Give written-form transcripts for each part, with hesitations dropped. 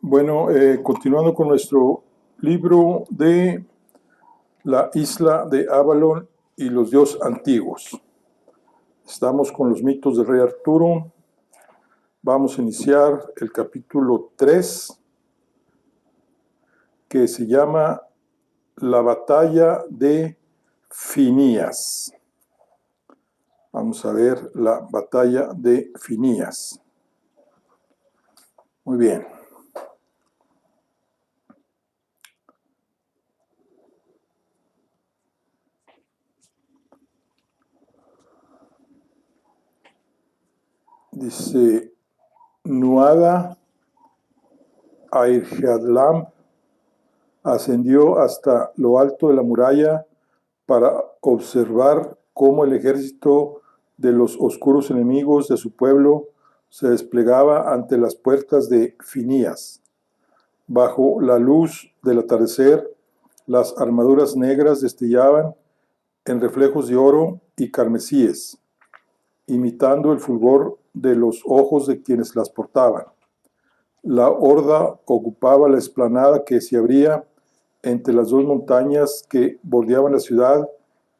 Bueno, continuando con nuestro libro de la isla de Avalon y los dioses antiguos. Estamos con los mitos del rey Arturo. Vamos a iniciar el capítulo 3, que se llama La batalla de Finías. Vamos a ver la batalla de Finías. Muy bien. Dice, Nuada Airjadlam ascendió hasta lo alto de la muralla para observar cómo el ejército de los oscuros enemigos de su pueblo se desplegaba ante las puertas de Finías. Bajo la luz del atardecer, las armaduras negras destellaban en reflejos de oro y carmesíes, imitando el fulgor de los ojos de quienes las portaban. La horda ocupaba la explanada que se abría entre las dos montañas que bordeaban la ciudad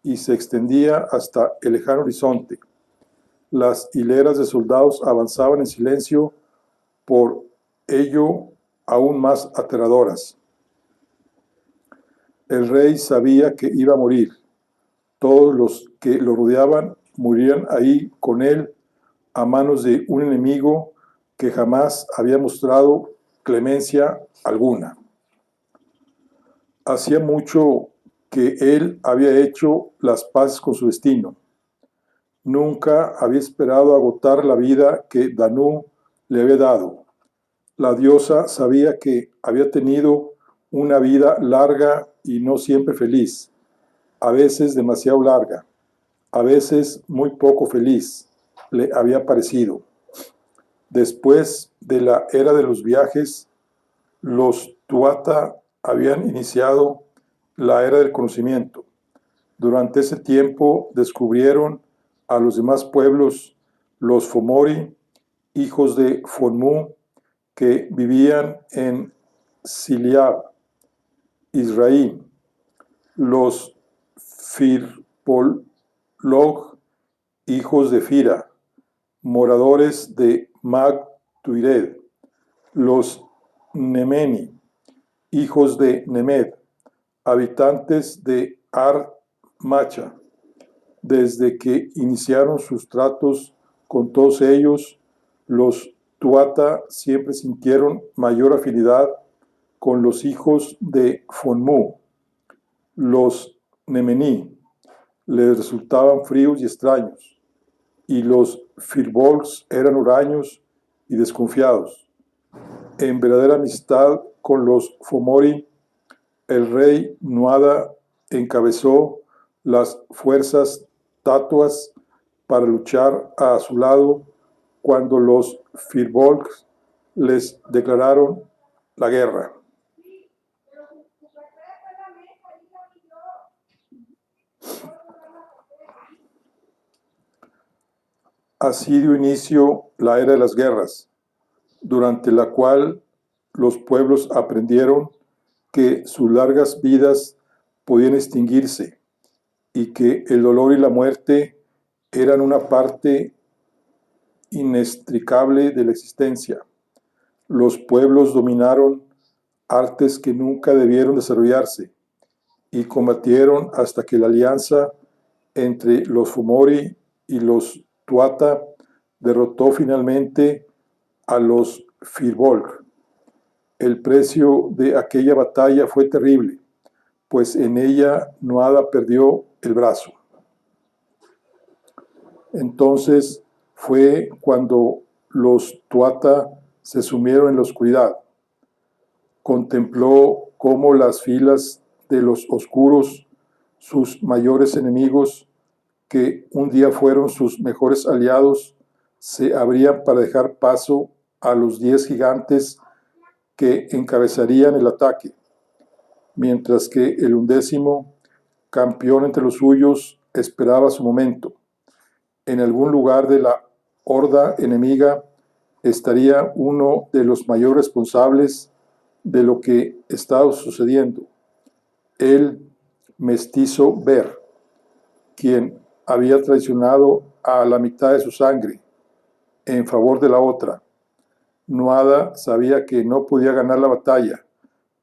y se extendía hasta el lejano horizonte. Las hileras de soldados avanzaban en silencio, por ello aún más aterradoras. El rey sabía que iba a morir. Todos los que lo rodeaban murirían ahí con él a manos de un enemigo que jamás había mostrado clemencia alguna. Hacía mucho que él había hecho las paces con su destino. Nunca había esperado agotar la vida que Danu le había dado. La diosa sabía que había tenido una vida larga y no siempre feliz, a veces demasiado larga, a veces muy poco feliz, le había parecido. Después de la era de los viajes, los Tuatha habían iniciado la era del conocimiento. Durante ese tiempo descubrieron a los demás pueblos, los Fomori, hijos de Fonmu, que vivían en Siliab, Israel, los Firbolog, hijos de Fira, moradores de Mag-Tuired, los Nemeni, hijos de Nemed, habitantes de Ar-Macha. Desde que iniciaron sus tratos con todos ellos, los Tuatha siempre sintieron mayor afinidad con los hijos de Fonmu. Los Nemení les resultaban fríos y extraños, y los Firbolgs eran huraños y desconfiados. En verdadera amistad con los Fomori, el rey Nuada encabezó las fuerzas tatuas para luchar a su lado cuando los Firbolgs les declararon la guerra. Así dio inicio la era de las guerras, durante la cual los pueblos aprendieron que sus largas vidas podían extinguirse y que el dolor y la muerte eran una parte inextricable de la existencia. Los pueblos dominaron artes que nunca debieron desarrollarse y combatieron hasta que la alianza entre los Fomori y los Tuatha derrotó finalmente a los Firbolg. El precio de aquella batalla fue terrible, pues en ella Nuada perdió el brazo. Entonces fue cuando los Tuatha se sumieron en la oscuridad. Contempló cómo las filas de los oscuros, sus mayores enemigos, que un día fueron sus mejores aliados, se abrían para dejar paso a los 10 gigantes que encabezarían el ataque, mientras que el 11º, campeón entre los suyos, esperaba su momento. En algún lugar de la horda enemiga estaría uno de los mayores responsables de lo que estaba sucediendo. El mestizo Ber, quien había traicionado a la mitad de su sangre en favor de la otra. Nuada sabía que no podía ganar la batalla,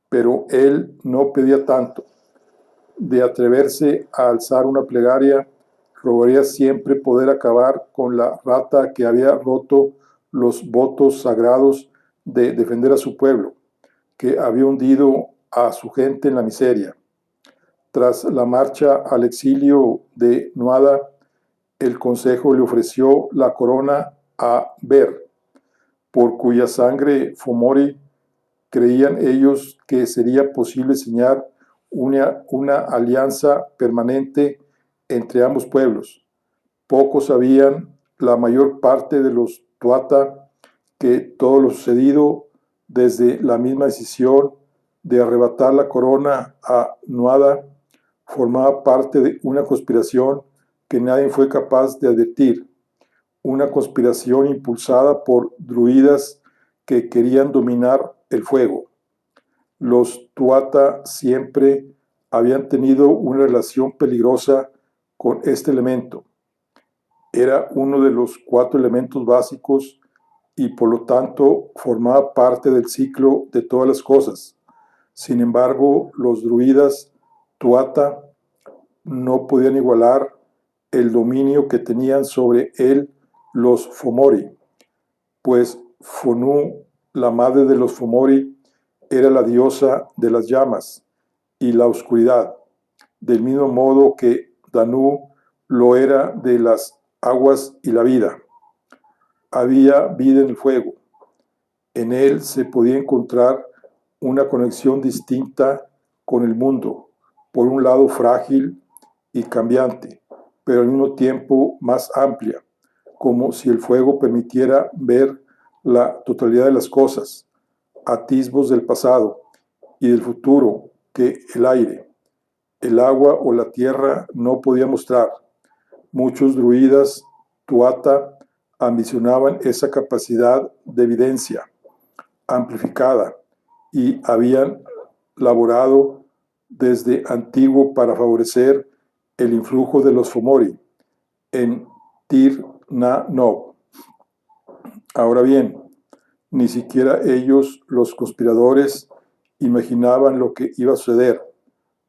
pero él no pedía tanto. De atreverse a alzar una plegaria, rogaría siempre poder acabar con la rata que había roto los votos sagrados de defender a su pueblo, que había hundido a su gente en la miseria. Tras la marcha al exilio de Nuada, el consejo le ofreció la corona a Ber, por cuya sangre Fomori creían ellos que sería posible sellar una alianza permanente entre ambos pueblos. Pocos sabían, la mayor parte de los Tuata, que todo lo sucedido desde la misma decisión de arrebatar la corona a Nuada formaba parte de una conspiración que nadie fue capaz de advertir, una conspiración impulsada por druidas que querían dominar el fuego. Los Tuata siempre habían tenido una relación peligrosa con este elemento. Era uno de los 4 elementos básicos y por lo tanto formaba parte del ciclo de todas las cosas. Sin embargo, los druidas Tuata no podían igualar el dominio que tenían sobre él los Fomori, pues Fonu, la madre de los Fomori, era la diosa de las llamas y la oscuridad, del mismo modo que Danu lo era de las aguas y la vida. Había vida en el fuego. En él se podía encontrar una conexión distinta con el mundo, por un lado frágil y cambiante, pero al mismo tiempo más amplia, como si el fuego permitiera ver la totalidad de las cosas, atisbos del pasado y del futuro que el aire, el agua o la tierra no podía mostrar. Muchos druidas Tuata ambicionaban esa capacidad de evidencia amplificada y habían laborado desde antiguo para favorecer el influjo de los Fomori en Tir Na No. Ahora bien, ni siquiera ellos, los conspiradores, imaginaban lo que iba a suceder.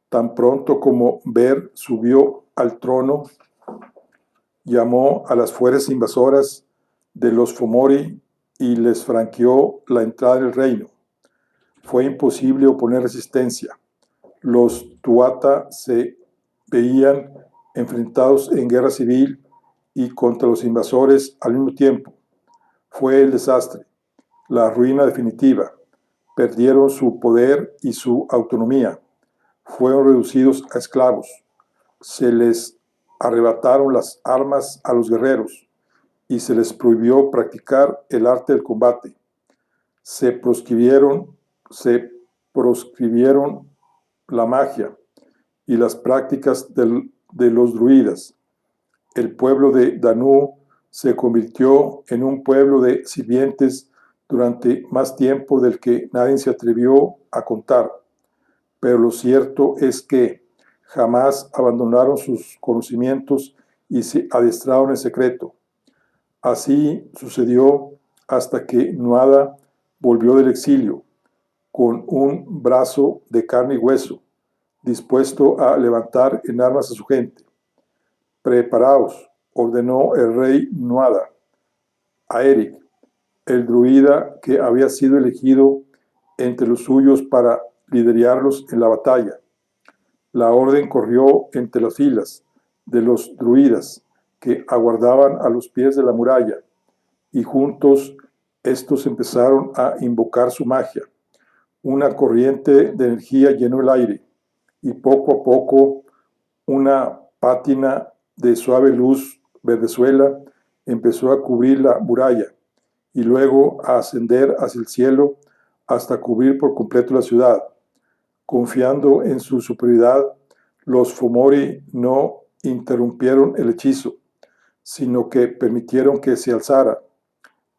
Tan pronto como Ber subió al trono, llamó a las fuerzas invasoras de los Fomori y les franqueó la entrada en el reino. Fue imposible oponer resistencia. Los Tuata se veían enfrentados en guerra civil y contra los invasores al mismo tiempo. Fue el desastre, la ruina definitiva. Perdieron su poder y su autonomía. Fueron reducidos a esclavos. Se les arrebataron las armas a los guerreros y se les prohibió practicar el arte del combate. Se proscribieron la magia y las prácticas de los druidas. El pueblo de Danu se convirtió en un pueblo de sirvientes durante más tiempo del que nadie se atrevió a contar. Pero lo cierto es que jamás abandonaron sus conocimientos y se adiestraron en secreto. Así sucedió hasta que Nuada volvió del exilio, con un brazo de carne y hueso, dispuesto a levantar en armas a su gente. Preparaos, ordenó el rey Nuada a Eric, el druida que había sido elegido entre los suyos para liderarlos en la batalla. La orden corrió entre las filas de los druidas que aguardaban a los pies de la muralla, y juntos estos empezaron a invocar su magia. Una corriente de energía llenó el aire, y poco a poco una pátina de suave luz verdezuela empezó a cubrir la muralla y luego a ascender hacia el cielo hasta cubrir por completo la ciudad. Confiando en su superioridad, los Fomori no interrumpieron el hechizo, sino que permitieron que se alzara.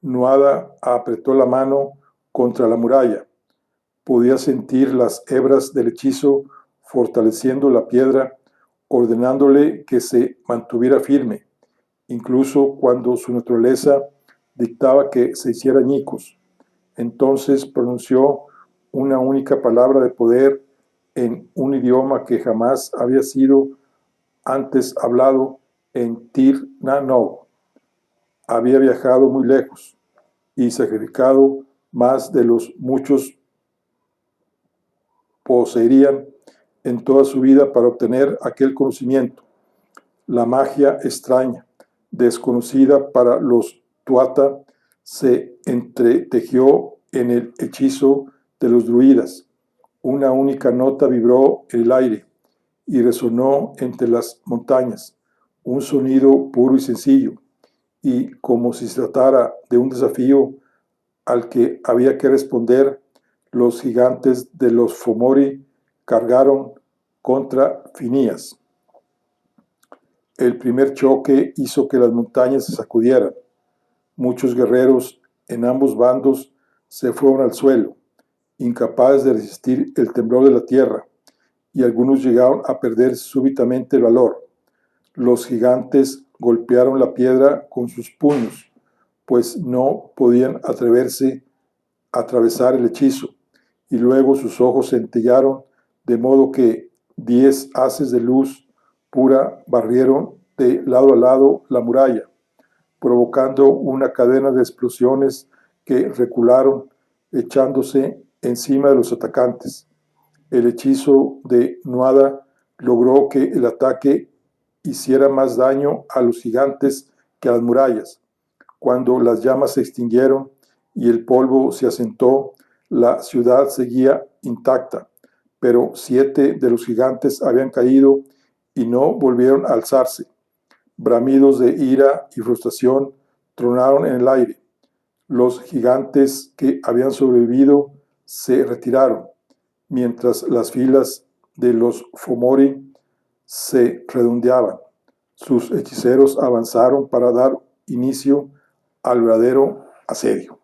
Nuada apretó la mano contra la muralla. Podía sentir las hebras del hechizo fortaleciendo la piedra, ordenándole que se mantuviera firme, incluso cuando su naturaleza dictaba que se hiciera añicos. Entonces pronunció una única palabra de poder en un idioma que jamás había sido antes hablado en Tir Na No. Había viajado muy lejos y sacrificado más de los muchos poseerían en toda su vida para obtener aquel conocimiento. La magia extraña, desconocida para los Tuatha, se entretejió en el hechizo de los druidas. Una única nota vibró en el aire y resonó entre las montañas, un sonido puro y sencillo, y como si se tratara de un desafío al que había que responder, los gigantes de los Fomori cargaron contra Phineas. El primer choque hizo que las montañas se sacudieran. Muchos guerreros en ambos bandos se fueron al suelo, incapaces de resistir el temblor de la tierra, y algunos llegaron a perder súbitamente el valor. Los gigantes golpearon la piedra con sus puños, pues no podían atreverse a atravesar el hechizo, y luego sus ojos centellaron, de modo que 10 haces de luz pura barrieron de lado a lado la muralla, provocando una cadena de explosiones que recularon, echándose encima de los atacantes. El hechizo de Nuada logró que el ataque hiciera más daño a los gigantes que a las murallas. Cuando las llamas se extinguieron y el polvo se asentó, la ciudad seguía intacta, pero 7 de los gigantes habían caído y no volvieron a alzarse. Bramidos de ira y frustración tronaron en el aire. Los gigantes que habían sobrevivido se retiraron, mientras las filas de los Fomori se redondeaban. Sus hechiceros avanzaron para dar inicio al verdadero asedio.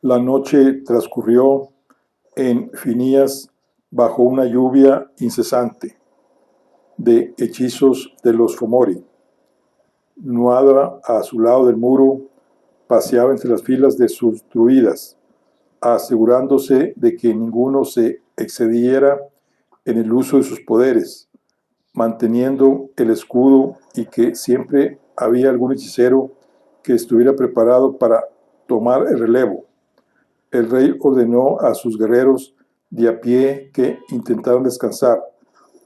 La noche transcurrió en Phineas bajo una lluvia incesante de hechizos de los Fomori. Nuada, a su lado del muro, paseaba entre las filas de sus druidas, asegurándose de que ninguno se excediera en el uso de sus poderes, manteniendo el escudo y que siempre había algún hechicero que estuviera preparado para tomar el relevo. El rey ordenó a sus guerreros de a pie que intentaran descansar,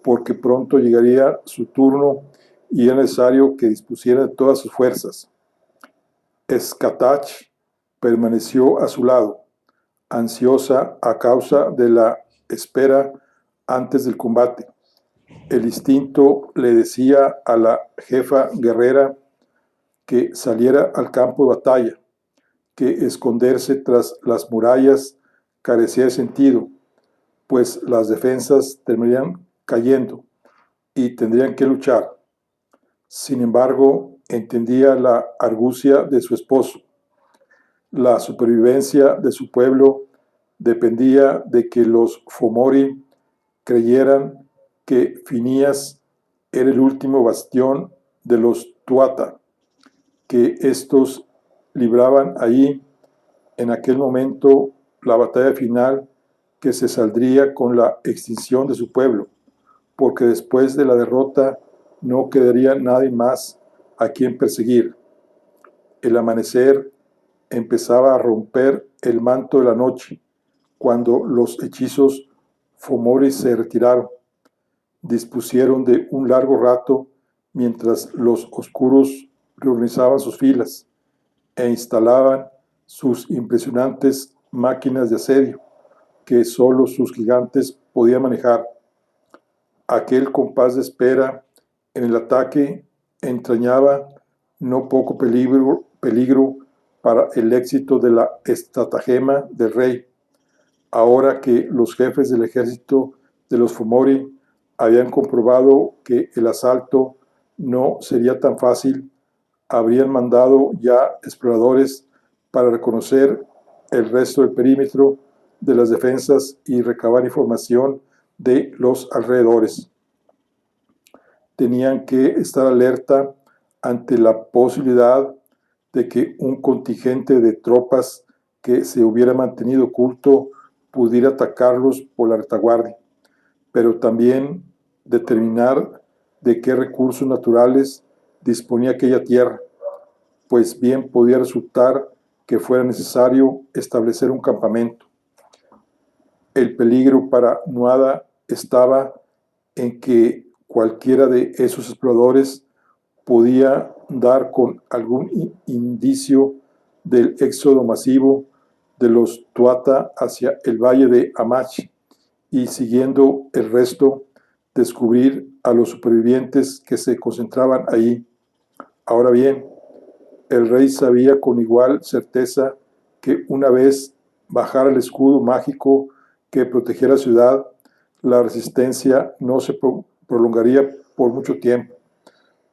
porque pronto llegaría su turno y era necesario que dispusieran de todas sus fuerzas. Skatach permaneció a su lado, ansiosa a causa de la espera antes del combate. El instinto le decía a la jefa guerrera que saliera al campo de batalla, que esconderse tras las murallas carecía de sentido, pues las defensas terminarían cayendo y tendrían que luchar. Sin embargo, entendía la argucia de su esposo. La supervivencia de su pueblo dependía de que los Fomori creyeran que Phineas era el último bastión de los Tuatha, que estos libraban ahí, en aquel momento, la batalla final que se saldría con la extinción de su pueblo, porque después de la derrota no quedaría nadie más a quien perseguir. El amanecer empezaba a romper el manto de la noche, cuando los hechizos Fomori se retiraron. Dispusieron de un largo rato mientras los oscuros reorganizaban sus filas e instalaban sus impresionantes máquinas de asedio, que solo sus gigantes podían manejar. Aquel compás de espera en el ataque entrañaba no poco peligro para el éxito de la estratagema del rey, Ahora que los jefes del ejército de los Fomori habían comprobado que el asalto no sería tan fácil, habrían mandado ya exploradores para reconocer el resto del perímetro de las defensas y recabar información de los alrededores. Tenían que estar alerta ante la posibilidad de que un contingente de tropas que se hubiera mantenido oculto pudiera atacarlos por la retaguardia, pero también determinar de qué recursos naturales disponía aquella tierra, pues bien podía resultar que fuera necesario establecer un campamento. El peligro para Nuada estaba en que cualquiera de esos exploradores podía dar con algún indicio del éxodo masivo de los Tuata hacia el valle de Amachi y, siguiendo el resto, descubrir a los supervivientes que se concentraban ahí. Ahora bien, el rey sabía con igual certeza que una vez bajara el escudo mágico que protegía la ciudad, la resistencia no se prolongaría por mucho tiempo.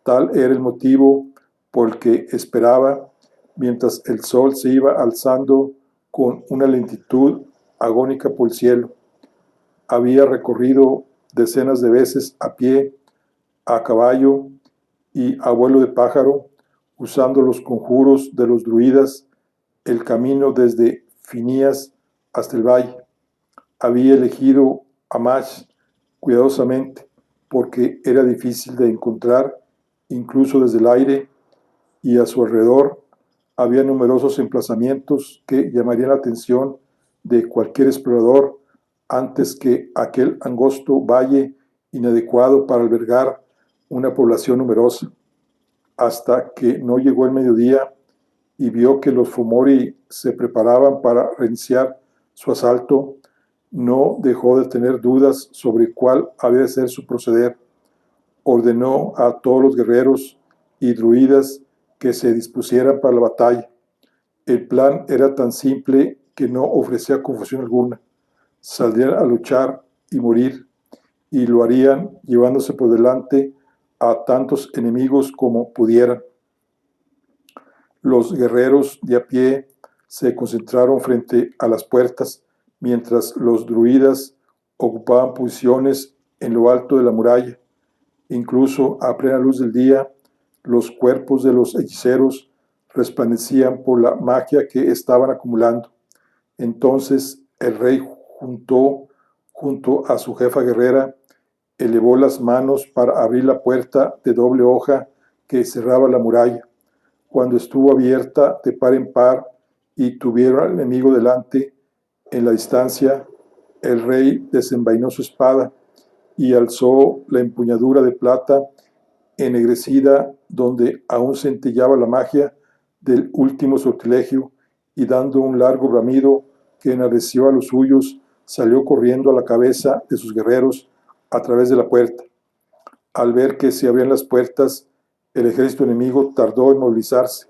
Tal era el motivo por el que esperaba, mientras el sol se iba alzando con una lentitud agónica por el cielo. Había recorrido decenas de veces a pie, a caballo y a vuelo de pájaro, usando los conjuros de los druidas, el camino desde Finías hasta el valle. Había elegido Amash cuidadosamente, porque era difícil de encontrar incluso desde el aire, y a su alrededor había numerosos emplazamientos que llamarían la atención de cualquier explorador antes que aquel angosto valle inadecuado para albergar una población numerosa, hasta que no llegó el mediodía y vio que los Fomori se preparaban para reiniciar su asalto. No dejó de tener dudas sobre cuál había de ser su proceder. Ordenó a todos los guerreros y druidas que se dispusieran para la batalla. El plan era tan simple que no ofrecía confusión alguna. Saldrían a luchar y morir, y lo harían llevándose por delante a tantos enemigos como pudieran. Los guerreros de a pie se concentraron frente a las puertas, mientras los druidas ocupaban posiciones en lo alto de la muralla. Incluso a plena luz del día, los cuerpos de los hechiceros resplandecían por la magia que estaban acumulando. Entonces el rey junto a su jefa guerrera, elevó las manos para abrir la puerta de doble hoja que cerraba la muralla. Cuando estuvo abierta de par en par y tuvieron al enemigo delante, en la distancia, el rey desenvainó su espada y alzó la empuñadura de plata ennegrecida donde aún centellaba la magia del último sortilegio, y dando un largo bramido que enardeció a los suyos, salió corriendo a la cabeza de sus guerreros a través de la puerta. Al ver que se abrían las puertas, el ejército enemigo tardó en movilizarse.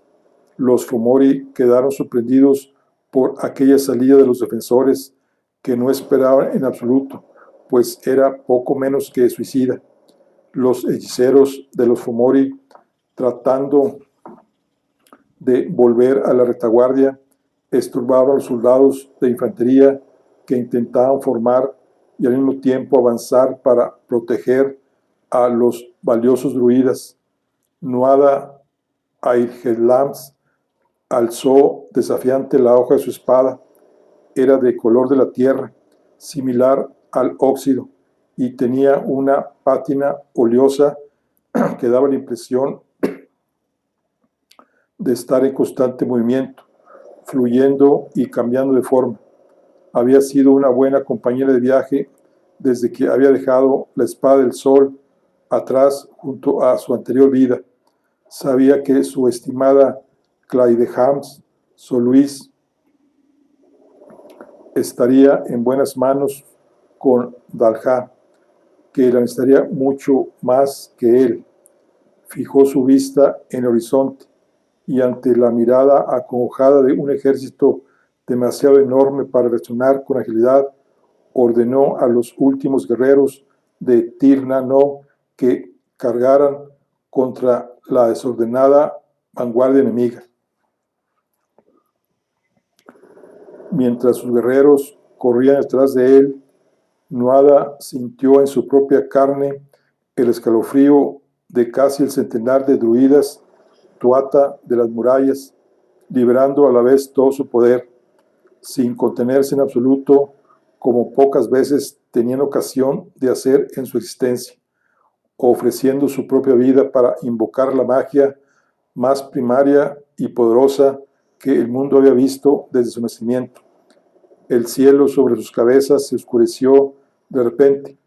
Los Fomori quedaron sorprendidos por aquella salida de los defensores, que no esperaban en absoluto, pues era poco menos que suicida. Los hechiceros de los Fomori, tratando de volver a la retaguardia, esturbaron a los soldados de infantería que intentaban formar y al mismo tiempo avanzar para proteger a los valiosos druidas. Nuada Airgelams alzó desafiante la hoja de su espada. Era de color de la tierra, similar al óxido, y tenía una pátina oleosa que daba la impresión de estar en constante movimiento, fluyendo y cambiando de forma. Había sido una buena compañera de viaje desde que había dejado la espada del sol atrás junto a su anterior vida. Sabía que su estimada Claidehams, Luis, estaría en buenas manos con Dalha, que la necesitaría mucho más que él. Fijó su vista en el horizonte y, ante la mirada acongojada de un ejército demasiado enorme para reaccionar con agilidad, ordenó a los últimos guerreros de Tir-Na-No que cargaran contra la desordenada vanguardia enemiga. Mientras sus guerreros corrían detrás de él, Nuada sintió en su propia carne el escalofrío de casi el centenar de druidas tuata de las murallas, librando a la vez todo su poder, sin contenerse en absoluto, como pocas veces tenían ocasión de hacer en su existencia, ofreciendo su propia vida para invocar la magia más primaria y poderosa que el mundo había visto desde su nacimiento. El cielo sobre sus cabezas se oscureció de repente,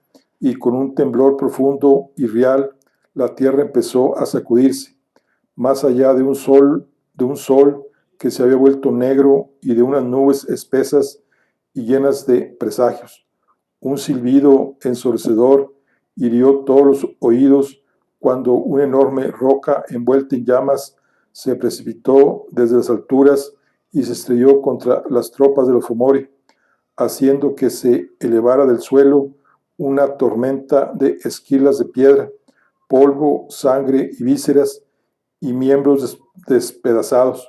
y con un temblor profundo y real, la tierra empezó a sacudirse, más allá de un sol que se había vuelto negro y de unas nubes espesas y llenas de presagios. Un silbido ensordecedor hirió todos los oídos cuando una enorme roca envuelta en llamas se precipitó desde las alturas y se estrelló contra las tropas de los Fomori, haciendo que se elevara del suelo una tormenta de esquilas de piedra, polvo, sangre y vísceras y miembros despedazados.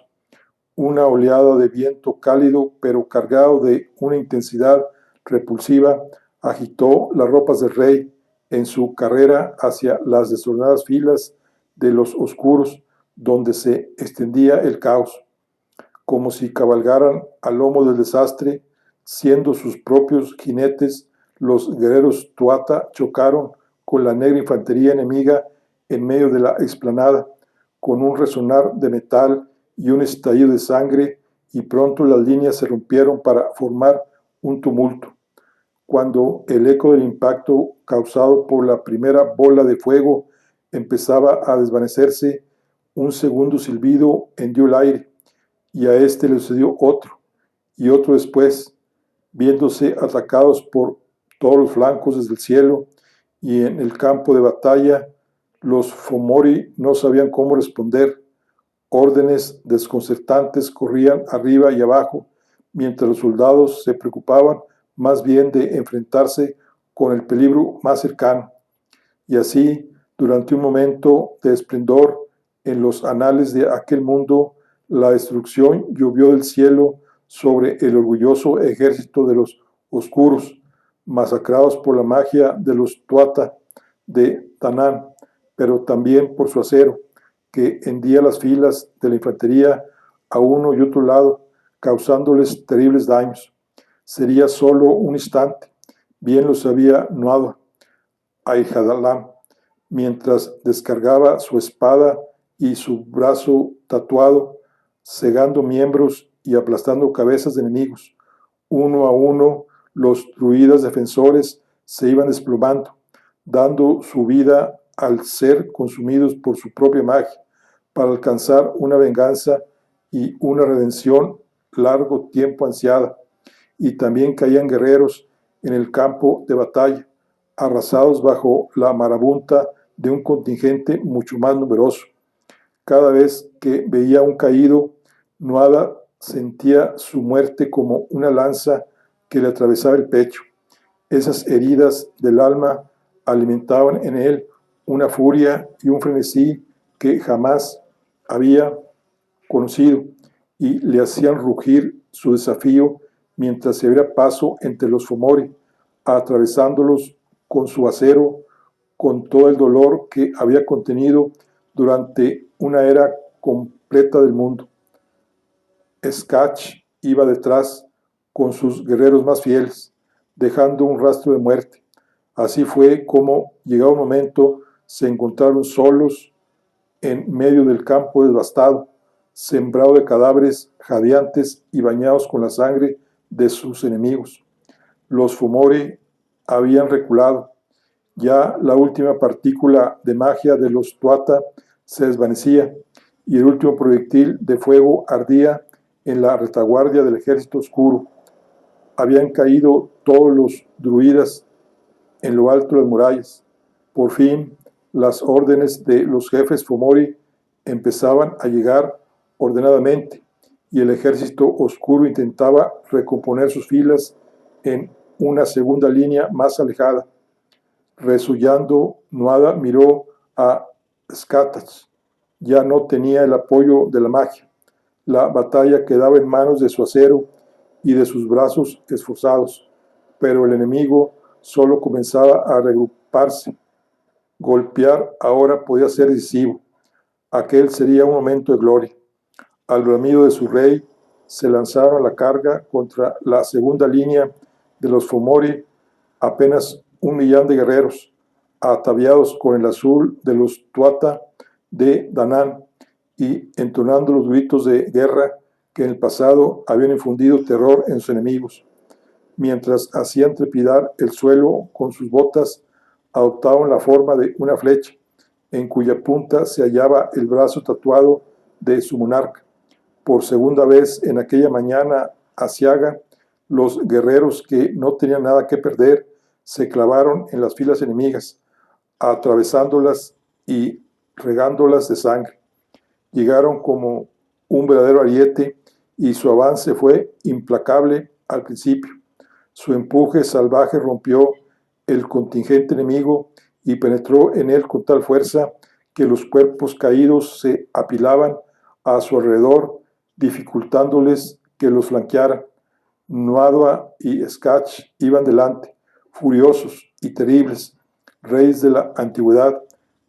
Una oleada de viento cálido pero cargado de una intensidad repulsiva agitó las ropas del rey en su carrera hacia las desordenadas filas de los oscuros donde se extendía el caos, como si cabalgaran al lomo del desastre. Siendo sus propios jinetes, los guerreros tuata chocaron con la negra infantería enemiga en medio de la explanada, con un resonar de metal y un estallido de sangre, y pronto las líneas se rompieron para formar un tumulto. Cuando el eco del impacto causado por la primera bola de fuego empezaba a desvanecerse, un segundo silbido hendió el aire, y a este le sucedió otro, y otro después, viéndose atacados por todos los flancos desde el cielo, y en el campo de batalla los Fomori no sabían cómo responder. Órdenes desconcertantes corrían arriba y abajo, mientras los soldados se preocupaban más bien de enfrentarse con el peligro más cercano. Y así, durante un momento de esplendor en los anales de aquel mundo, la destrucción llovió del cielo sobre el orgulloso ejército de los oscuros, masacrados por la magia de los tuata de Tanán, pero también por su acero, que hendía las filas de la infantería a uno y otro lado, causándoles terribles daños. Sería solo un instante, bien lo sabía Nuada Aihadalam, mientras descargaba su espada y su brazo tatuado, cegando miembros y aplastando cabezas de enemigos. Uno a uno, los druidas defensores se iban desplomando, dando su vida al ser consumidos por su propia magia, para alcanzar una venganza y una redención largo tiempo ansiada. Y también caían guerreros en el campo de batalla, arrasados bajo la marabunta de un contingente mucho más numeroso. Cada vez que veía un caído, Nuada sentía su muerte como una lanza que le atravesaba el pecho. Esas heridas del alma alimentaban en él una furia y un frenesí que jamás había conocido, y le hacían rugir su desafío mientras se abría paso entre los Fomori, atravesándolos con su acero, con todo el dolor que había contenido durante una era completa del mundo. Skach iba detrás con sus guerreros más fieles, dejando un rastro de muerte. Así fue como, llegado un momento, se encontraron solos en medio del campo devastado, sembrado de cadáveres jadeantes y bañados con la sangre de sus enemigos. Los Fomori habían reculado. Ya la última partícula de magia de los tuata se desvanecía, y el último proyectil de fuego ardía en la retaguardia del ejército oscuro. Habían caído todos los druidas en lo alto de las murallas. Por fin, las órdenes de los jefes Fomori empezaban a llegar ordenadamente, y el ejército oscuro intentaba recomponer sus filas en una segunda línea más alejada. Resullando, Nuada miró a Skatach. Ya no tenía el apoyo de la magia. La batalla quedaba en manos de su acero y de sus brazos esforzados, pero el enemigo solo comenzaba a reagruparse. Golpear ahora podía ser decisivo. Aquel sería un momento de gloria. Al bramido de su rey, se lanzaron a la carga contra la segunda línea de los Fomori, apenas 1 millón de guerreros, ataviados con el azul de los Tuatha de Danann y entonando los gritos de guerra que en el pasado habían infundido terror en sus enemigos. Mientras hacían trepidar el suelo con sus botas, adoptaban la forma de una flecha, en cuya punta se hallaba el brazo tatuado de su monarca. Por segunda vez en aquella mañana aciaga, los guerreros que no tenían nada que perder se clavaron en las filas enemigas, atravesándolas y regándolas de sangre. Llegaron como un verdadero ariete y su avance fue implacable al principio. Su empuje salvaje rompió el contingente enemigo y penetró en él con tal fuerza que los cuerpos caídos se apilaban a su alrededor, dificultándoles que los flanquearan. Nuada y Skatach iban delante, furiosos y terribles, reyes de la antigüedad,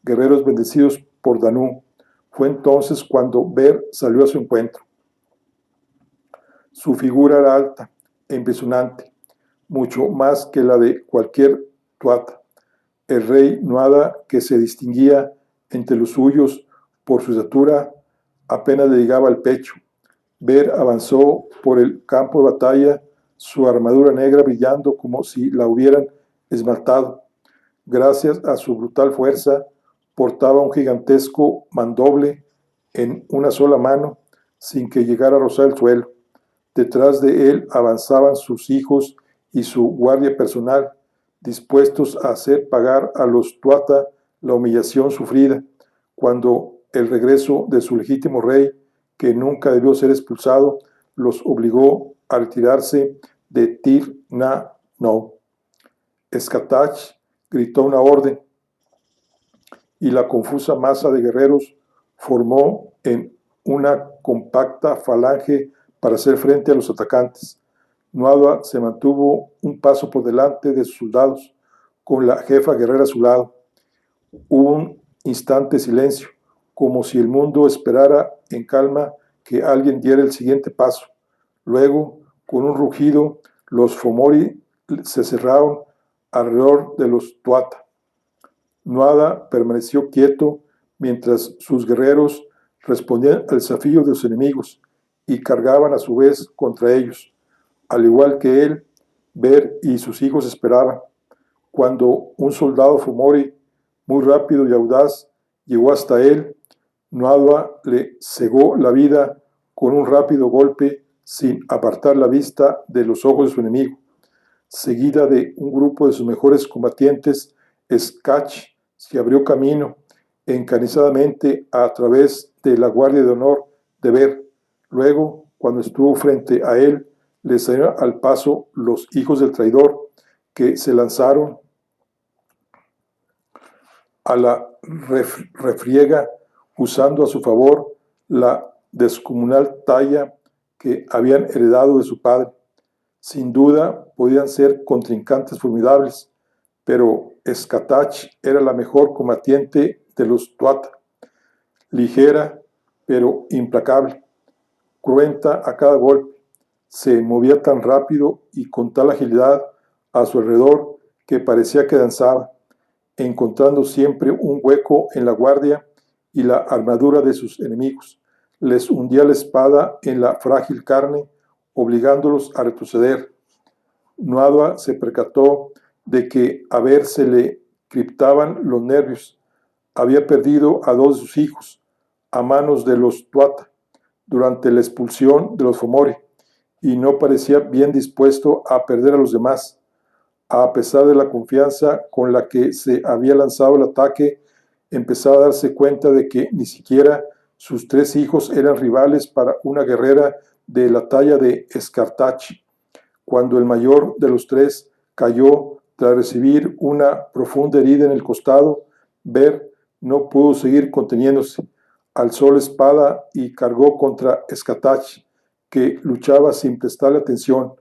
guerreros bendecidos por Danu. Fue entonces cuando Ber salió a su encuentro. Su figura era alta e impresionante, mucho más que la de cualquier Tuatha. El rey Nuada, que se distinguía entre los suyos por su estatura, apenas le llegaba al pecho. Ber avanzó por el campo de batalla, su armadura negra brillando como si la hubieran esmaltado. Gracias a su brutal fuerza, portaba un gigantesco mandoble en una sola mano, sin que llegara a rozar el suelo. Detrás de él avanzaban sus hijos y su guardia personal, dispuestos a hacer pagar a los Tuatha la humillación sufrida, cuando el regreso de su legítimo rey, que nunca debió ser expulsado, los obligó a retirarse de Tir Na No. Skatach gritó una orden, y la confusa masa de guerreros formó en una compacta falange para hacer frente a los atacantes. Nuada se mantuvo un paso por delante de sus soldados, con la jefa guerrera a su lado. Hubo un instante de silencio, como si el mundo esperara en calma que alguien diera el siguiente paso. Luego, con un rugido, los Fomori se cerraron alrededor de los Tuatha. Nuada permaneció quieto mientras sus guerreros respondían al desafío de sus enemigos y cargaban a su vez contra ellos. Al igual que él, Ber y sus hijos esperaban. Cuando un soldado Fomori, muy rápido y audaz, llegó hasta él, Nuada le cegó la vida con un rápido golpe sin apartar la vista de los ojos de su enemigo. Seguida de un grupo de sus mejores combatientes, Skatach se abrió camino encarnizadamente a través de la guardia de honor de Ber. Luego, cuando estuvo frente a él, le salieron al paso los hijos del traidor, que se lanzaron a la refriega usando a su favor la descomunal talla que habían heredado de su padre. Sin duda podían ser contrincantes formidables, pero Skatach era la mejor combatiente de los Tuatha, ligera pero implacable, cruenta a cada golpe. Se movía tan rápido y con tal agilidad a su alrededor que parecía que danzaba, encontrando siempre un hueco en la guardia y la armadura de sus enemigos. Les hundía la espada en la frágil carne, obligándolos a retroceder. Nuada se percató de que a Ber se le criptaban los nervios. Había perdido a 2 de sus hijos a manos de los Tuatha durante la expulsión de los Fomori, y no parecía bien dispuesto a perder a los demás. A pesar de la confianza con la que se había lanzado el ataque, empezaba a darse cuenta de que ni siquiera sus 3 hijos eran rivales para una guerrera de la talla de Escartachi. Cuando el mayor de los tres cayó tras recibir una profunda herida en el costado, Ver no pudo seguir conteniéndose. Alzó la espada y cargó contra Escartachi, que luchaba sin prestarle atención.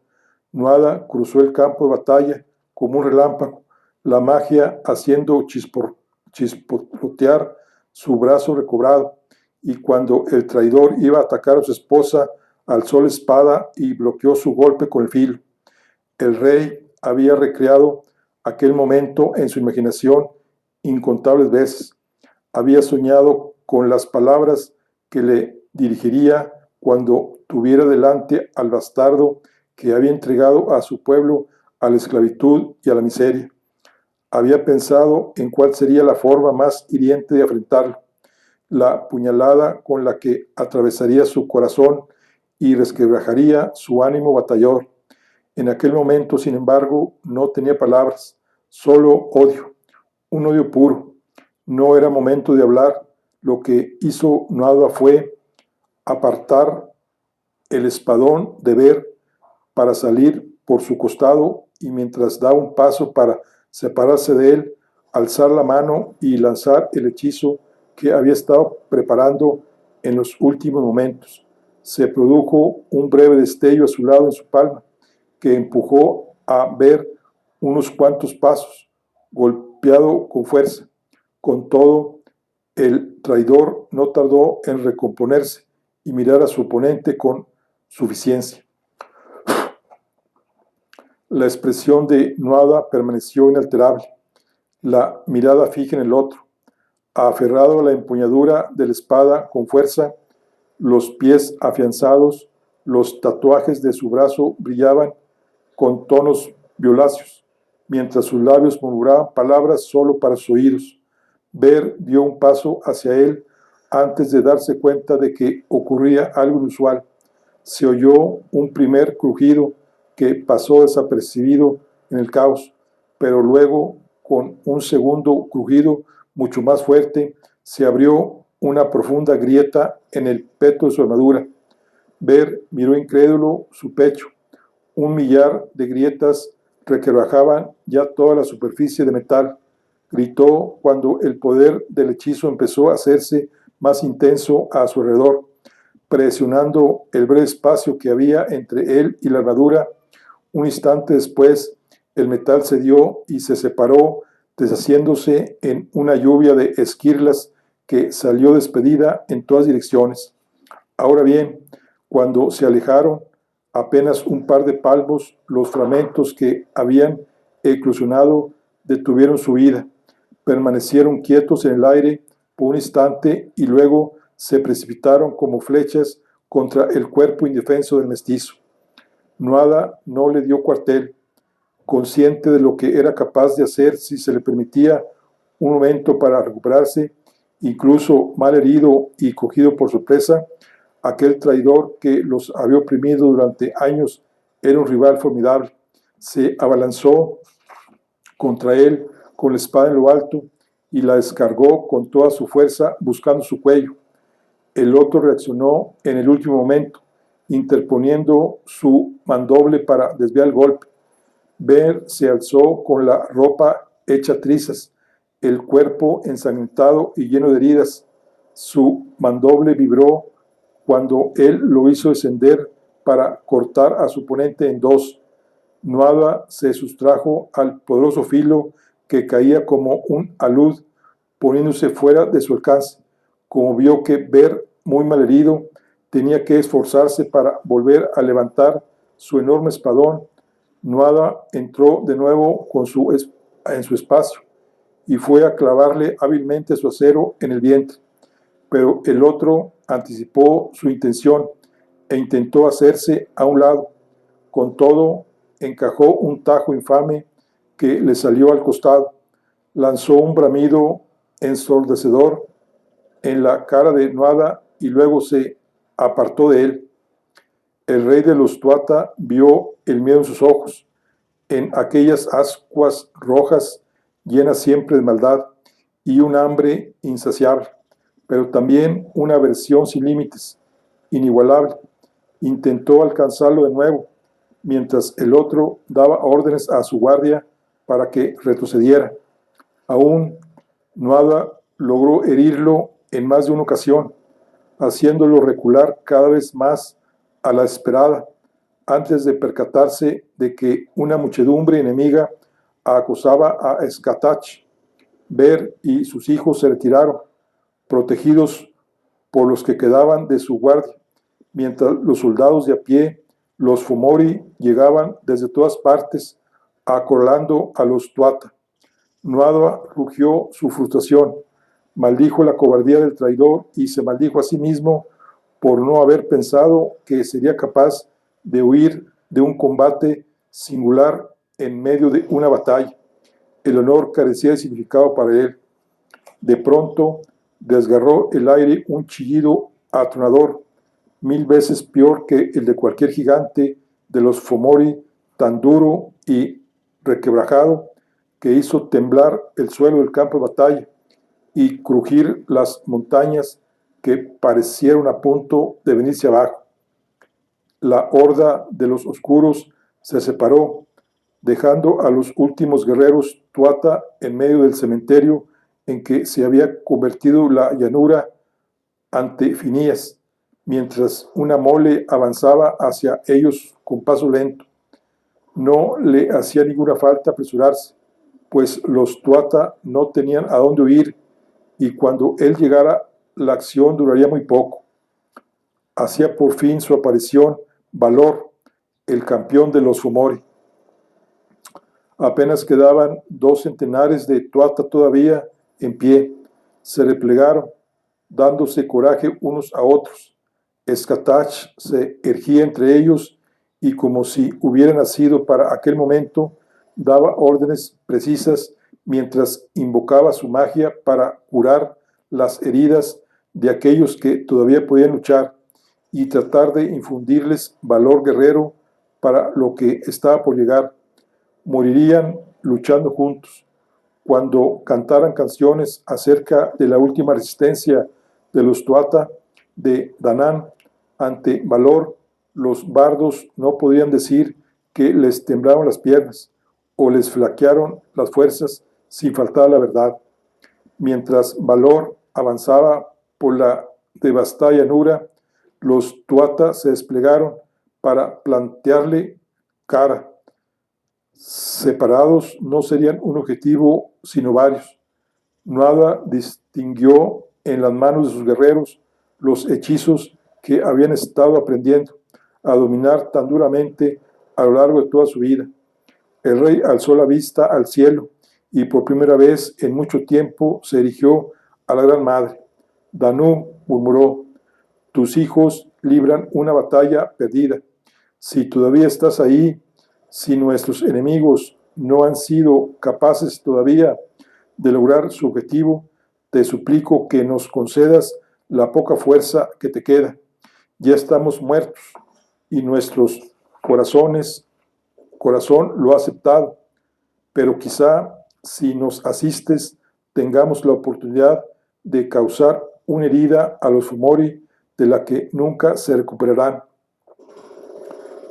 Nuada cruzó el campo de batalla como un relámpago, la magia haciendo chisporrotear su brazo recobrado, y cuando el traidor iba a atacar a su esposa, alzó la espada y bloqueó su golpe con el filo. El rey había recreado aquel momento en su imaginación incontables veces. Había soñado con las palabras que le dirigiría cuando tuviera delante al bastardo que había entregado a su pueblo a la esclavitud y a la miseria. Había pensado en cuál sería la forma más hiriente de afrentarlo, la puñalada con la que atravesaría su corazón y resquebrajaría su ánimo batallador. En aquel momento, sin embargo, no tenía palabras, solo odio, un odio puro. No era momento de hablar. Lo que hizo Nuada fue apartar el espadón de Ver para salir por su costado, y mientras daba un paso para separarse de él, alzar la mano y lanzar el hechizo que había estado preparando en los últimos momentos. Se produjo un breve destello azulado en su palma, que empujó a Ver unos cuantos pasos, golpeado con fuerza. Con todo, el traidor no tardó en recomponerse y mirar a su oponente con suficiencia. La expresión de Nuada permaneció inalterable, la mirada fija en el otro. Aferrado a la empuñadura de la espada con fuerza, los pies afianzados, los tatuajes de su brazo brillaban con tonos violáceos, mientras sus labios murmuraban palabras solo para sus oídos. Ver dio un paso hacia él antes de darse cuenta de que ocurría algo inusual. Se oyó un primer crujido que pasó desapercibido en el caos, pero luego, con un segundo crujido mucho más fuerte, se abrió una profunda grieta en el peto de su armadura. Ver miró incrédulo su pecho. Un millar de grietas requebrajaban ya toda la superficie de metal. Gritó cuando el poder del hechizo empezó a hacerse más intenso a su alrededor, presionando el breve espacio que había entre él y la armadura. Un instante después, el metal cedió y se separó, deshaciéndose en una lluvia de esquirlas que salió despedida en todas direcciones. Ahora bien, cuando se alejaron apenas un par de palmos, los fragmentos que habían eclosionado detuvieron su vida, permanecieron quietos en el aire por un instante y luego se precipitaron como flechas contra el cuerpo indefenso del mestizo. Nuada no le dio cuartel, consciente de lo que era capaz de hacer si se le permitía un momento para recuperarse. Incluso mal herido y cogido por sorpresa, aquel traidor que los había oprimido durante años era un rival formidable. Se abalanzó contra él con la espada en lo alto y la descargó con toda su fuerza buscando su cuello. El otro reaccionó en el último momento, interponiendo su mandoble para desviar el golpe. Ver se alzó con la ropa hecha trizas, el cuerpo ensangrentado y lleno de heridas. Su mandoble vibró cuando él lo hizo descender para cortar a su oponente en dos. Nuada se sustrajo al poderoso filo que caía como un alud, poniéndose fuera de su alcance. Como vio que Ver, muy mal herido, tenía que esforzarse para volver a levantar su enorme espadón, Nuada entró de nuevo en su espacio y fue a clavarle hábilmente su acero en el vientre. Pero el otro anticipó su intención e intentó hacerse a un lado. Con todo, encajó un tajo infame que le salió al costado. Lanzó un bramido ensordecedor en la cara de Nuada y luego se apartó de él. El rey de los Tuatha vio el miedo en sus ojos, en aquellas ascuas rojas llenas siempre de maldad, y un hambre insaciable, pero también una aversión sin límites, inigualable, Intentó alcanzarlo de nuevo, mientras el otro daba órdenes a su guardia para que retrocediera. Aún Nuada logró herirlo en más de una ocasión, haciéndolo recular cada vez más a la esperada, antes de percatarse de que una muchedumbre enemiga acosaba a Escatach. Ver y sus hijos se retiraron, protegidos por los que quedaban de su guardia, mientras los soldados de a pie, los Fomori, llegaban desde todas partes, acorralando a los Tuatha. Nuada rugió su frustración, maldijo la cobardía del traidor y se maldijo a sí mismo por no haber pensado que sería capaz de huir de un combate singular en medio de una batalla. El honor carecía de significado para él. De pronto desgarró el aire un chillido atronador, 1000 veces peor que el de cualquier gigante de los Fomori, tan duro y requebrajado que hizo temblar el suelo del campo de batalla y crujir las montañas que parecieron a punto de venirse abajo. La horda de los oscuros se separó, dejando a los últimos guerreros Tuatha en medio del cementerio en que se había convertido la llanura ante Phineas, mientras una mole avanzaba hacia ellos con paso lento. No le hacía ninguna falta apresurarse, pues los Tuatha no tenían a dónde huir, y cuando él llegara, la acción duraría muy poco. Hacía por fin su aparición Balor, el campeón de los Fomori. Apenas quedaban 2 centenares de Tuatha todavía en pie. Se replegaron, dándose coraje unos a otros. Escatach se erguía entre ellos y, como si hubiera nacido para aquel momento, daba órdenes precisas mientras invocaba su magia para curar las heridas de aquellos que todavía podían luchar y tratar de infundirles valor guerrero para lo que estaba por llegar. Morirían luchando juntos. Cuando cantaran canciones acerca de la última resistencia de los Tuatha de Danann ante Balor, los bardos no podían decir que les temblaron las piernas o les flaquearon las fuerzas sin faltar la verdad. Mientras Balor avanzaba por la devastada llanura, los Tuatha se desplegaron para plantearle cara. Separados no serían un objetivo, sino varios. Nuada distinguió en las manos de sus guerreros los hechizos que habían estado aprendiendo a dominar tan duramente a lo largo de toda su vida. El rey alzó la vista al cielo y por primera vez en mucho tiempo se dirigió a la Gran Madre. Danu murmuró: tus hijos libran una batalla perdida. Si todavía estás ahí, si nuestros enemigos no han sido capaces todavía de lograr su objetivo, te suplico que nos concedas la poca fuerza que te queda. Ya estamos muertos y nuestros corazón lo ha aceptado, pero quizá si nos asistes tengamos la oportunidad de causar una herida a los Fomori de la que nunca se recuperarán.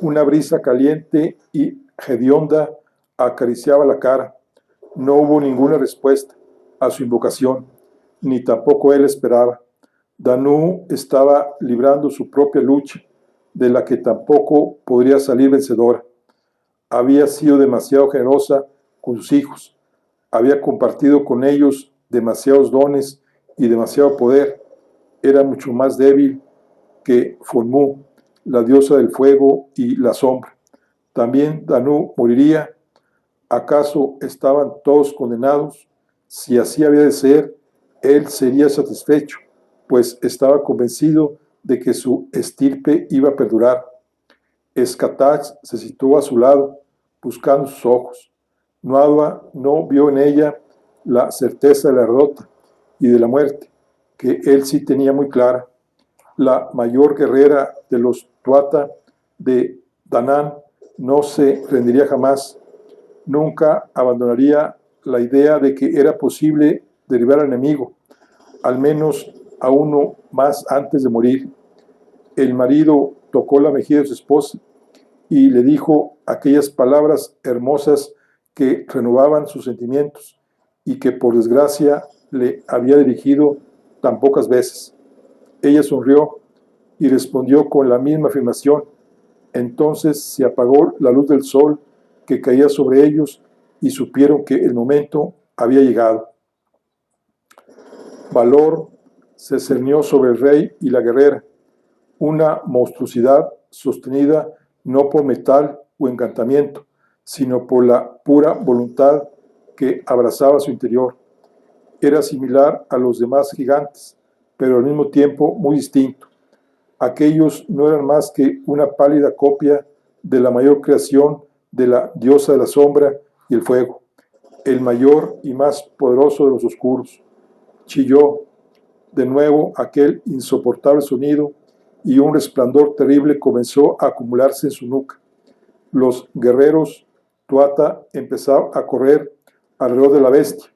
Una brisa caliente y hedionda acariciaba la cara. No hubo ninguna respuesta a su invocación, ni tampoco él esperaba. Danu estaba librando su propia lucha, de la que tampoco podría salir vencedora. Había sido demasiado generosa con sus hijos, había compartido con ellos demasiados dones y demasiado poder. Era mucho más débil que Fonmu, la diosa del fuego y la sombra. También Danu moriría. ¿Acaso estaban todos condenados? Si así había de ser, él sería satisfecho, pues estaba convencido de que su estirpe iba a perdurar. Escatach se situó a su lado, buscando sus ojos. Nuada no vio en ella la certeza de la derrota y de la muerte, que él sí tenía muy clara. La mayor guerrera de los Tuatha de Danann no se rendiría jamás. Nunca abandonaría la idea de que era posible derribar al enemigo, al menos a uno más antes de morir. el marido tocó la mejilla de su esposa y le dijo aquellas palabras hermosas que renovaban sus sentimientos y que por desgracia le había dirigido tan pocas veces. Ella sonrió y respondió con la misma afirmación. Entonces se apagó la luz del sol que caía sobre ellos y supieron que el momento había llegado. Valor se cernió sobre el rey y la guerrera, una monstruosidad sostenida no por metal o encantamiento, sino por la pura voluntad que abrazaba su interior. Era similar a los demás gigantes, pero al mismo tiempo muy distinto. Aquellos no eran más que una pálida copia de la mayor creación de la diosa de la sombra y el fuego, el mayor y más poderoso de los oscuros. Chilló de nuevo aquel insoportable sonido y un resplandor terrible comenzó a acumularse en su nuca. Los guerreros Tuatha empezaron a correr alrededor de la bestia,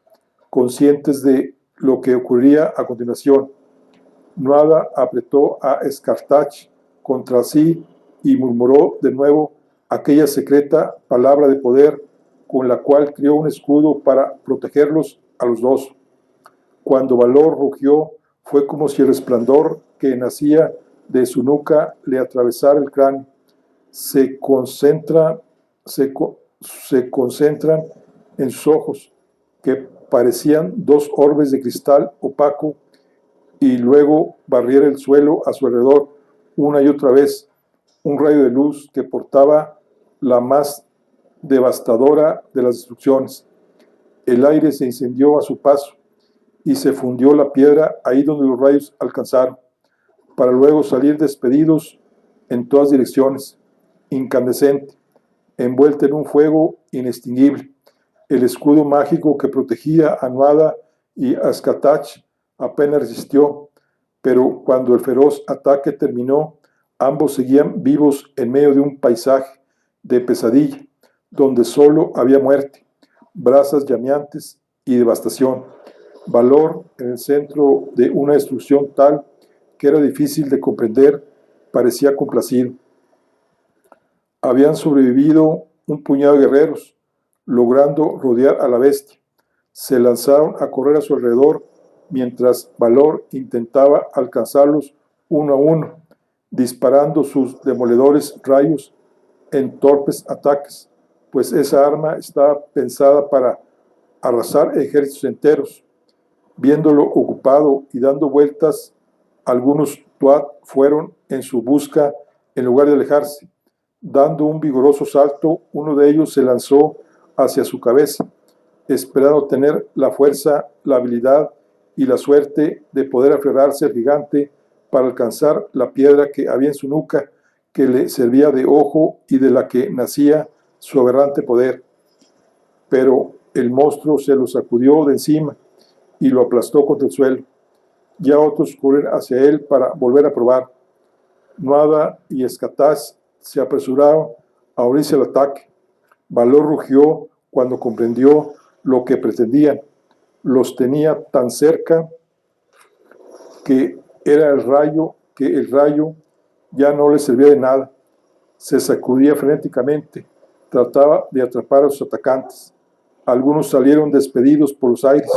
conscientes de lo que ocurría a continuación. Nuada apretó a Escartach contra sí y murmuró de nuevo aquella secreta palabra de poder con la cual creó un escudo para protegerlos a los dos. Cuando Valor rugió, fue como si el resplandor que nacía de su nuca le atravesara el cráneo. Se concentran en sus ojos, que parecían dos orbes de cristal opaco, y luego barriera el suelo a su alrededor una y otra vez, un rayo de luz que portaba la más devastadora de las destrucciones. El aire se incendió a su paso y se fundió la piedra ahí donde los rayos alcanzaron, para luego salir despedidos en todas direcciones, incandescente, envuelta en un fuego inextinguible. El escudo mágico que protegía a Nuada y a Escartach apenas resistió, pero cuando el feroz ataque terminó, ambos seguían vivos en medio de un paisaje de pesadilla, donde solo había muerte, brasas llameantes y devastación. Valor en el centro de una destrucción tal que era difícil de comprender, parecía complacido. Habían sobrevivido un puñado de guerreros, logrando rodear a la bestia. Se lanzaron a correr a su alrededor, mientras Valor intentaba alcanzarlos uno a uno, disparando sus demoledores rayos en torpes ataques, pues esa arma estaba pensada para arrasar ejércitos enteros. Viéndolo ocupado y dando vueltas, algunos Tuatha fueron en su busca en lugar de alejarse. Dando un vigoroso salto, uno de ellos se lanzó hacia su cabeza, esperando tener la fuerza, la habilidad y la suerte de poder aferrarse al gigante para alcanzar la piedra que había en su nuca, que le servía de ojo y de la que nacía su aberrante poder. Pero el monstruo se lo sacudió de encima y lo aplastó contra el suelo. Ya otros corrieron hacia él para volver a probar. Nuada y Escartach se apresuraron a unirse al ataque. Valor rugió cuando comprendió lo que pretendían. Los tenía tan cerca que el rayo ya no le servía de nada. Se sacudía frenéticamente, trataba de atrapar a sus atacantes. Algunos salieron despedidos por los aires,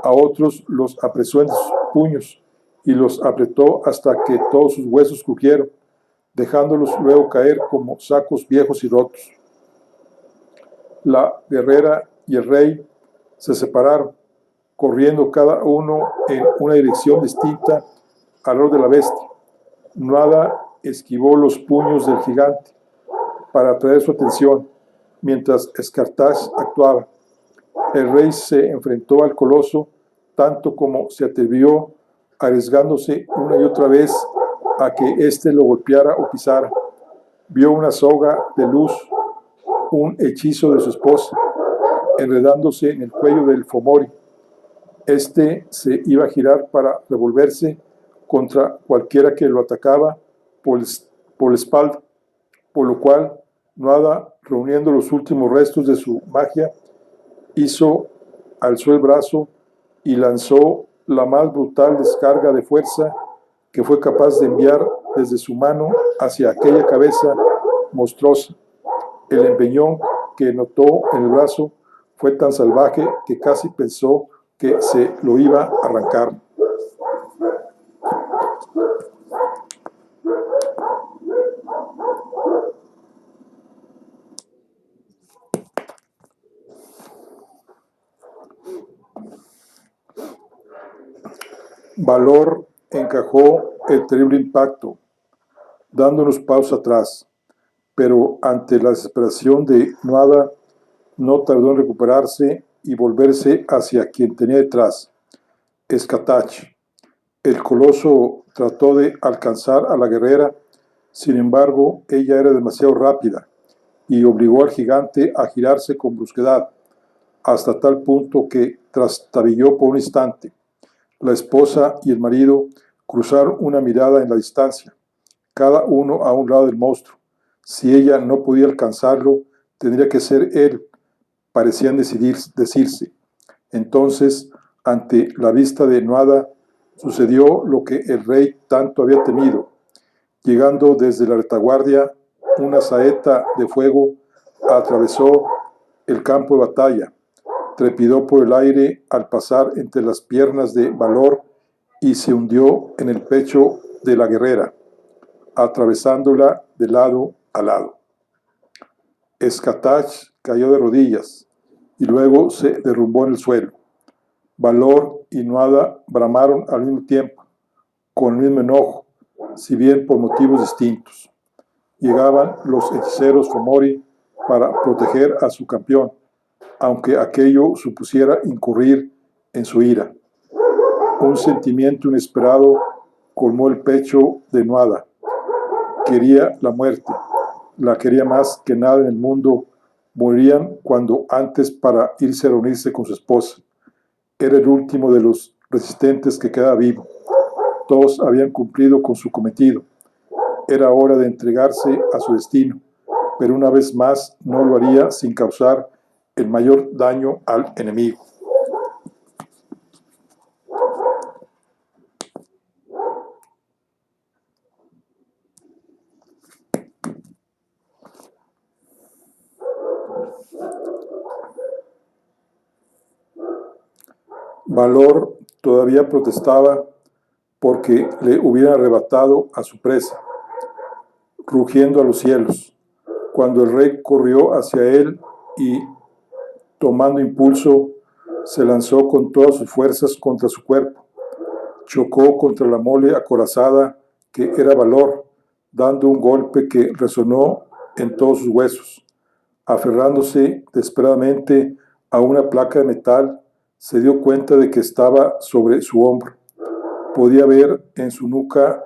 a otros los apresó en sus puños y los apretó hasta que todos sus huesos crujieron, dejándolos luego caer como sacos viejos y rotos. La guerrera y el rey se separaron, corriendo cada uno en una dirección distinta alrededor de la bestia. Nuada esquivó los puños del gigante para atraer su atención, mientras Escartach actuaba. El rey se enfrentó al coloso tanto como se atrevió, arriesgándose una y otra vez a que éste lo golpeara o pisara. Vio una soga de luz, un hechizo de su esposa, enredándose en el cuello del Fomori. Este se iba a girar para revolverse contra cualquiera que lo atacaba por la espalda, por lo cual Nuada, reuniendo los últimos restos de su magia, alzó el brazo y lanzó la más brutal descarga de fuerza que fue capaz de enviar desde su mano hacia aquella cabeza monstruosa. El empeñón que notó en el brazo fue tan salvaje que casi pensó que se lo iba a arrancar. Valor encajó el terrible impacto, dando unos pasos atrás, pero ante la desesperación de Nuada, no tardó en recuperarse y volverse hacia quien tenía detrás, Escatach. El coloso trató de alcanzar a la guerrera, sin embargo, ella era demasiado rápida y obligó al gigante a girarse con brusquedad, hasta tal punto que trastabilló por un instante. La esposa y el marido cruzaron una mirada en la distancia, cada uno a un lado del monstruo. Si ella no podía alcanzarlo, tendría que ser él, parecían decirse. Entonces, ante la vista de Nuada, sucedió lo que el rey tanto había temido. Llegando desde la retaguardia, una saeta de fuego atravesó el campo de batalla, trepidó por el aire al pasar entre las piernas de Valor y se hundió en el pecho de la guerrera, atravesándola de lado a lado. Escatach cayó de rodillas y luego se derrumbó en el suelo. Valor y Nuada bramaron al mismo tiempo, con el mismo enojo, si bien por motivos distintos. Llegaban los hechiceros Fomori para proteger a su campeón, aunque aquello supusiera incurrir en su ira. Un sentimiento inesperado colmó el pecho de Nuada. Quería la muerte, la quería más que nada en el mundo. Morirían cuando antes para irse a reunirse con su esposa. Era el último de los resistentes que quedaba vivo. Todos habían cumplido con su cometido. Era hora de entregarse a su destino, pero una vez más no lo haría sin causar el mayor daño al enemigo. Valor todavía protestaba porque le hubieran arrebatado a su presa, rugiendo a los cielos, cuando el rey corrió hacia él y, tomando impulso, se lanzó con todas sus fuerzas contra su cuerpo. Chocó contra la mole acorazada que era Valor, dando un golpe que resonó en todos sus huesos. Aferrándose desesperadamente a una placa de metal, se dio cuenta de que estaba sobre su hombro. Podía ver en su nuca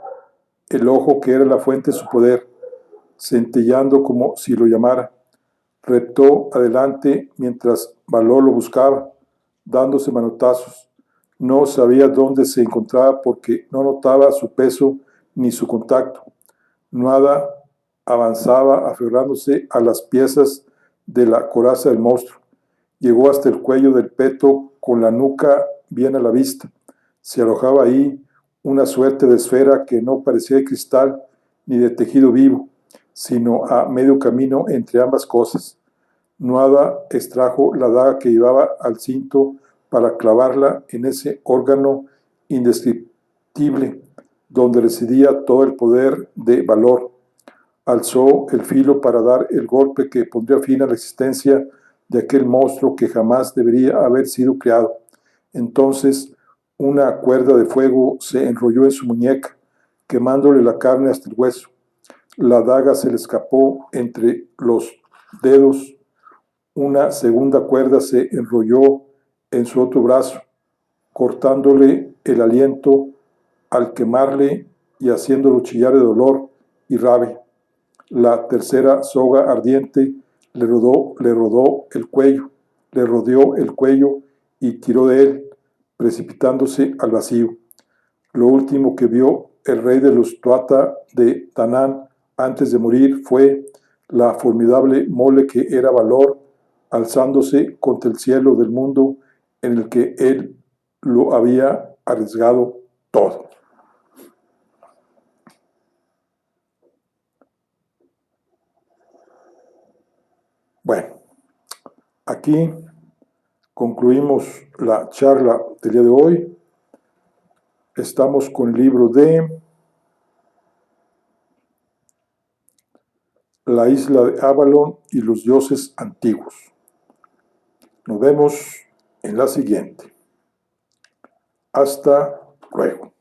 el ojo que era la fuente de su poder, centellando como si lo llamara. Reptó adelante mientras Valor lo buscaba, dándose manotazos. No sabía dónde se encontraba porque no notaba su peso ni su contacto. Nuada avanzaba aferrándose a las piezas de la coraza del monstruo. Llegó hasta el cuello del peto con la nuca bien a la vista. Se alojaba ahí una suerte de esfera que no parecía de cristal ni de tejido vivo, sino a medio camino entre ambas cosas. Nuada extrajo la daga que llevaba al cinto para clavarla en ese órgano indescriptible donde residía todo el poder de Valor. Alzó el filo para dar el golpe que pondría fin a la existencia de aquel monstruo que jamás debería haber sido creado. Entonces, una cuerda de fuego se enrolló en su muñeca, quemándole la carne hasta el hueso. La daga se le escapó entre los dedos. Una segunda cuerda se enrolló en su otro brazo, cortándole el aliento al quemarle y haciéndolo chillar de dolor y rabia. La tercera soga ardiente le rodeó el cuello y tiró de él, precipitándose al vacío. Lo último que vio el rey de los Tuatha de Danann antes de morir fue la formidable mole que era Valor, alzándose contra el cielo del mundo en el que él lo había arriesgado todo. Bueno, aquí concluimos la charla del día de hoy. Estamos con el libro de La isla de Avalon y los dioses antiguos. Nos vemos en la siguiente. Hasta luego.